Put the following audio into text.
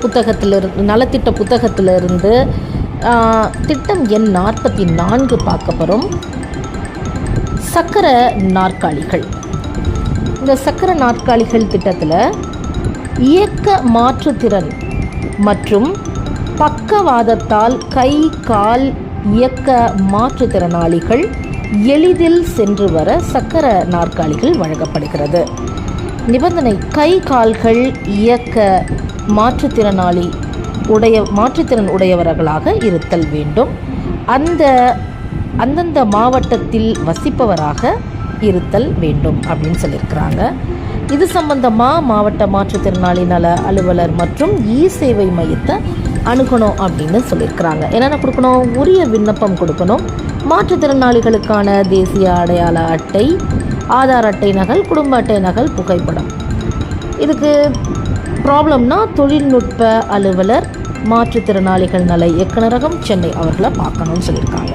புத்தகத்திலிருந்து நலத்திட்ட புத்தகத்திலிருந்து திட்டம் எண் 44 பார்க்க போகிறோம். சக்கர நாற்காலிகள். இந்த சக்கர நாற்காலிகள் திட்டத்தில் இயக்க மாற்றுத்திறன் மற்றும் பக்கவாதத்தால் கை கால் இயக்க மாற்றுத்திறனாளிகள் எளிதில் சென்று வர சக்கர நாற்காலிகள் வழங்கப்படுகிறது. நிபந்தனை: கை கால்கள் இயக்க மாற்றுத்திறன் உடையவர்களாக இருத்தல் வேண்டும். அந்தந்த மாவட்டத்தில் வசிப்பவராக இருத்தல் வேண்டும் அப்படின்னு சொல்லியிருக்கிறாங்க. இது சம்பந்தமாக மாவட்ட மாற்றுத்திறனாளி நல அலுவலர் மற்றும் சேவை மையத்தை அணுகணும் அப்படின்னு சொல்லியிருக்கிறாங்க. என்னென்ன கொடுக்கணும்? உரிய விண்ணப்பம் கொடுக்கணும். மாற்றுத்திறனாளிகளுக்கான தேசிய அடையாள அட்டை, ஆதார் அட்டை நகல், குடும்ப அட்டை நகல், புகைப்படம். இதுக்கு ப்ராப்ளம்னா தொழில்நுட்ப அலுவலர், மாற்றுத்திறனாளிகள் நல இயக்குநரகம், சென்னை அவர்களை பார்க்கணும்னு சொல்லியிருக்காங்க.